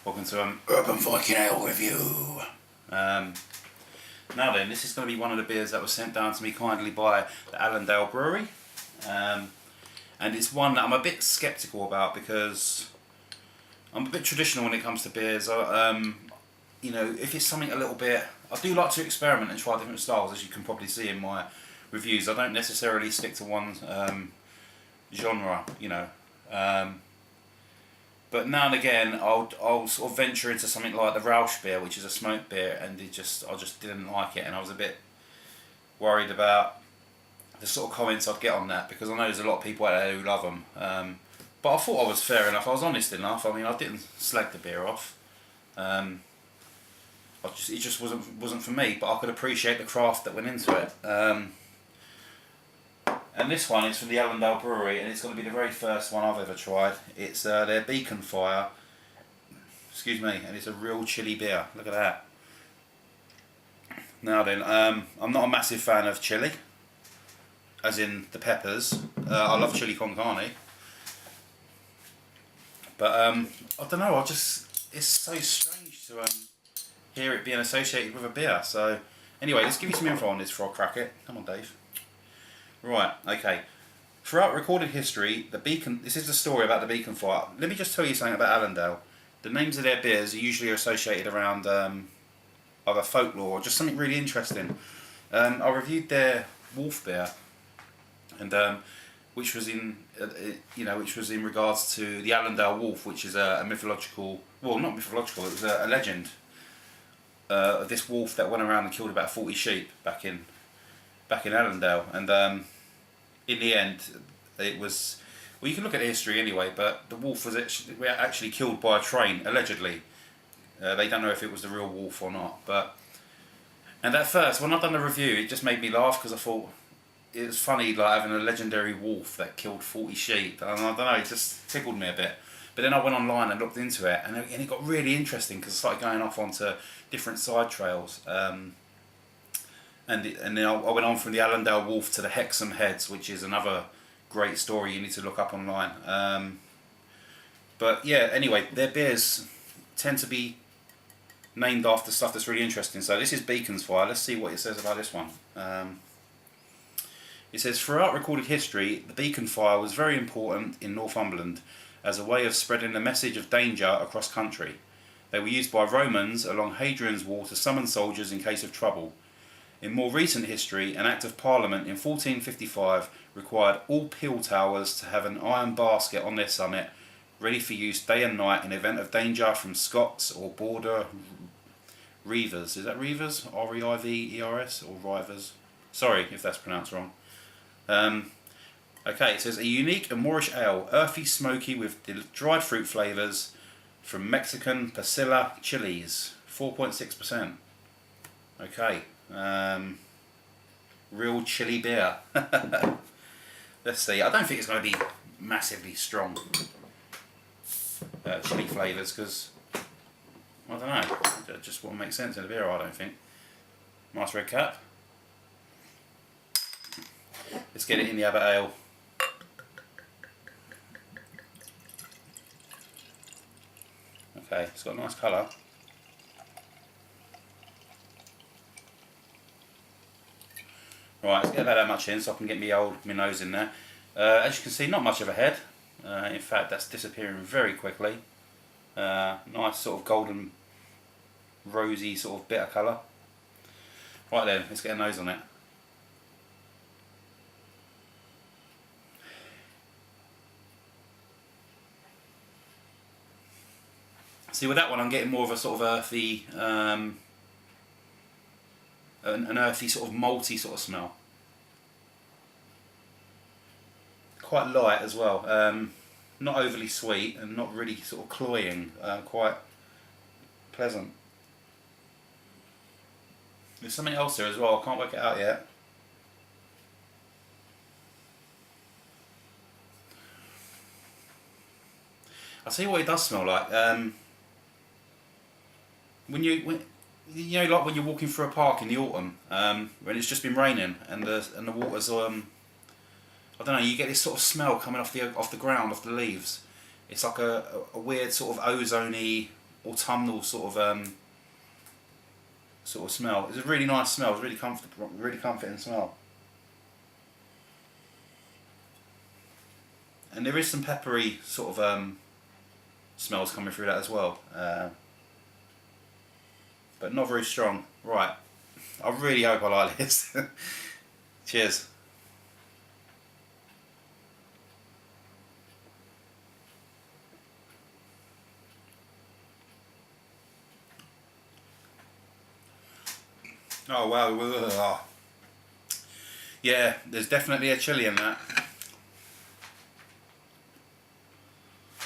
Welcome to an Urban Viking Ale review. Now then, this is going to be one of the beers that was sent down to me kindly by the Allendale brewery. And it's one that I'm a bit sceptical about because I'm a bit traditional when it comes to beers. You know, if it's something a little bit... I do like to experiment and try different styles, as you can probably see in my reviews. I don't necessarily stick to one genre, you know. But now and again, I'll sort of venture into something like the Rausch beer, which is a smoked beer, and I just didn't like it, and I was a bit worried about the sort of comments I'd get on that, because I know there's a lot of people out there who love them. But I thought I was fair enough. I was honest enough. I mean, I didn't slag the beer off. It just wasn't for me, but I could appreciate the craft that went into it. And this one is from the Allendale brewery, and it's going to be the very first one I've ever tried. It's their Beacon Fire, excuse me, and it's a real chilly beer. Look at that. Now then, I'm not a massive fan of chili, as in the peppers. I love chili con carne, but I don't know. It's so strange to hear it being associated with a beer. So anyway, let's give you some info on this before I crack it. Come on, Dave. Right, okay. Throughout recorded history, this is the story about the Beacon Fire. Let me just tell you something about Allendale. The names of their beers are usually associated around either folklore or just something really interesting. I reviewed their wolf beer, and which was in regards to the Allendale wolf, which is a mythological, well, not mythological, it was a legend of this wolf that went around and killed about 40 sheep back in Allendale, and in the end it was, well, you can look at the history anyway, but the wolf was actually killed by a train, allegedly. They don't know if it was the real wolf or not, and at first when I'd done the review, it just made me laugh because I thought it was funny, like having a legendary wolf that killed 40 sheep, and I don't know, it just tickled me a bit. But then I went online and looked into it, and it got really interesting because I started going off onto different side trails. And then I went on from the Allendale Wolf to the Hexham Heads, which is another great story you need to look up online. But yeah, anyway, their beers tend to be named after stuff that's really interesting. So this is Beacon's Fire. Let's see what it says about this one. It says, throughout recorded history, the Beacon Fire was very important in Northumberland as a way of spreading the message of danger across country. They were used by Romans along Hadrian's Wall to summon soldiers in case of trouble. In more recent history, an Act of Parliament in 1455 required all peel towers to have an iron basket on their summit, ready for use day and night in event of danger from Scots or border reivers. Is that reivers? R-E-I-V-E-R-S? Or rivers? Sorry if that's pronounced wrong. Okay, it says, a unique and Moorish ale, earthy, smoky with dried fruit flavours from Mexican Pasilla chilies, 4.6%. Okay. Real chilly beer. Let's see. I don't think it's going to be massively strong chili flavours, because I don't know, it just won't make sense in a beer, I don't think. Nice red cap. Let's get it in the other ale. Okay, it's got a nice colour. Right, let's get about that much in so I can get my nose in there. As you can see, not much of a head. In fact, that's disappearing very quickly. Nice sort of golden, rosy sort of bitter colour. Right then, let's get a nose on it. See, with that one I'm getting more of a sort of earthy, an earthy sort of malty sort of smell. Quite light as well, not overly sweet and not really sort of cloying, quite pleasant. There's something else there as well, I can't work it out yet. I'll tell you what it does smell like. When you know, like when you're walking through a park in the autumn, when it's just been raining and the water's I don't know, you get this sort of smell coming off the ground, off the leaves. It's like a weird sort of ozony, autumnal sort of smell. It's a really nice smell. It's really comfortable, really comforting smell. And there is some peppery sort of smells coming through that as well, but not very strong. Right, I really hope I like this. Cheers. Oh wow. Yeah, there's definitely a chili in that.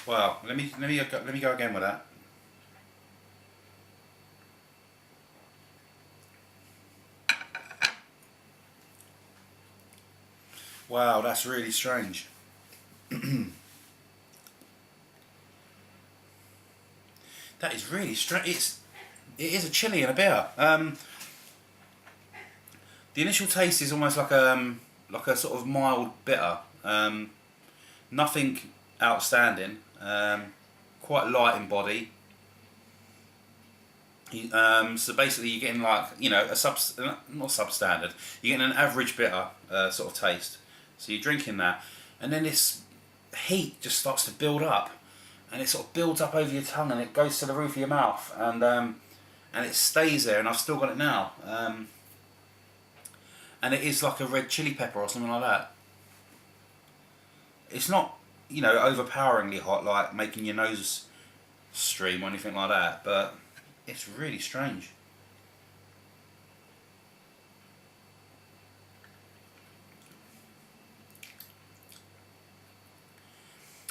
Wow, let me go again with that. Wow, that's really strange. That is really strange. It is a chili in a beer. The initial taste is almost like a sort of mild bitter. Nothing outstanding. Quite light in body. So basically, you're getting like, you know, not substandard. You're getting an average bitter sort of taste. So you're drinking that, and then this heat just starts to build up, and it sort of builds up over your tongue, and it goes to the roof of your mouth, and it stays there. And I've still got it now. And it is like a red chili pepper or something like that. It's not, you know, overpoweringly hot, like making your nose stream or anything like that, but it's really strange.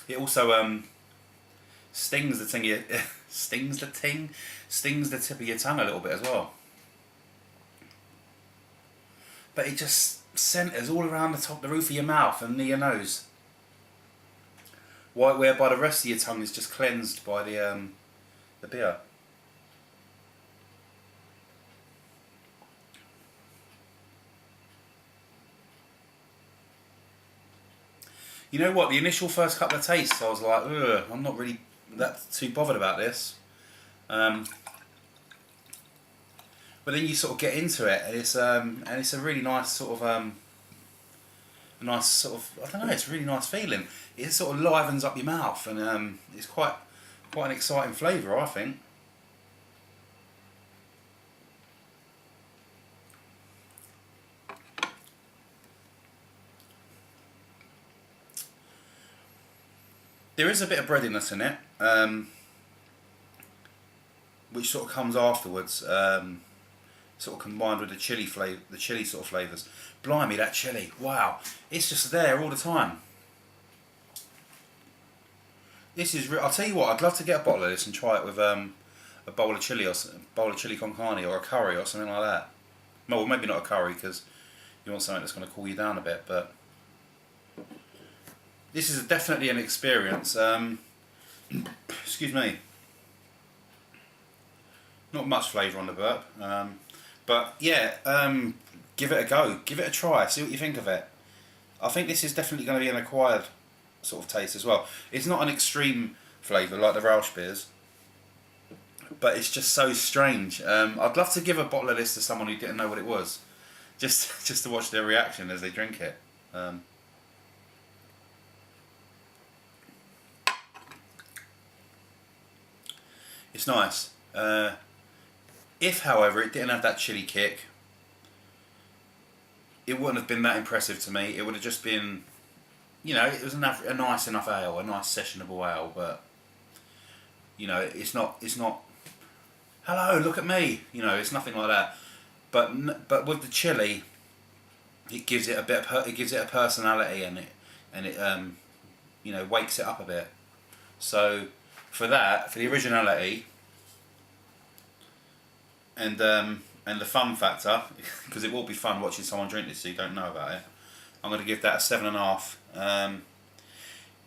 It also stings the tip of your tongue a little bit as well. But it just centres all around the roof of your mouth and near your nose. Whereby the rest of your tongue is just cleansed by the beer. You know what? The initial first couple of tastes, I was like, ugh, I'm not really that too bothered about this. But then you sort of get into it, and it's a really nice sort of I don't know, it's a really nice feeling. It sort of livens up your mouth, and it's quite an exciting flavour, I think. There is a bit of breadiness in it, which sort of comes afterwards, sort of combined with the chili sort of flavours. Blimey, that chili! Wow, it's just there all the time. This is. I'll tell you what. I'd love to get a bottle of this and try it with a bowl of chili con carne or a curry or something like that. Well, maybe not a curry because you want something that's going to cool you down a bit, but. This is definitely an experience. Excuse me. Not much flavour on the burp, but yeah, give it a go. Give it a try. See what you think of it. I think this is definitely going to be an acquired sort of taste as well. It's not an extreme flavour like the Rausch beers, but it's just so strange. I'd love to give a bottle of this to someone who didn't know what it was, just to watch their reaction as they drink it. It's nice. If, however, it didn't have that chili kick, it wouldn't have been that impressive to me. It would have just been, you know, it was a nice enough ale, a nice sessionable ale, but, you know, it's not, hello, look at me, you know, it's nothing like that. But with the chili, it gives it a personality, and it you know, wakes it up a bit. So for the originality and the fun factor, because it will be fun watching someone drink this so you don't know about it, I'm going to give that a 7.5.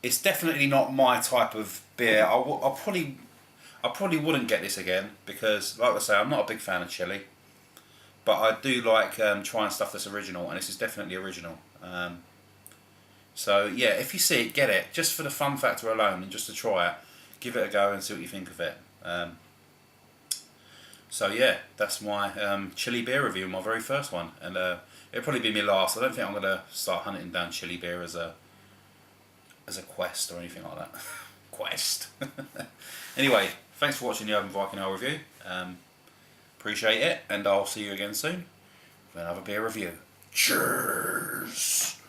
It's definitely not my type of beer. I probably wouldn't get this again because, like I say, I'm not a big fan of chili, but I do like trying stuff that's original, and this is definitely original. So yeah, if you see it, get it just for the fun factor alone and just to try it. Give it a go and see what you think of it. So yeah, that's my chili beer review, my very first one, and it'll probably be my last. I don't think I'm gonna start hunting down chili beer as a quest or anything like that. Quest. Anyway, thanks for watching the Urban Viking Ale review. Appreciate it, and I'll see you again soon for another beer review. Cheers.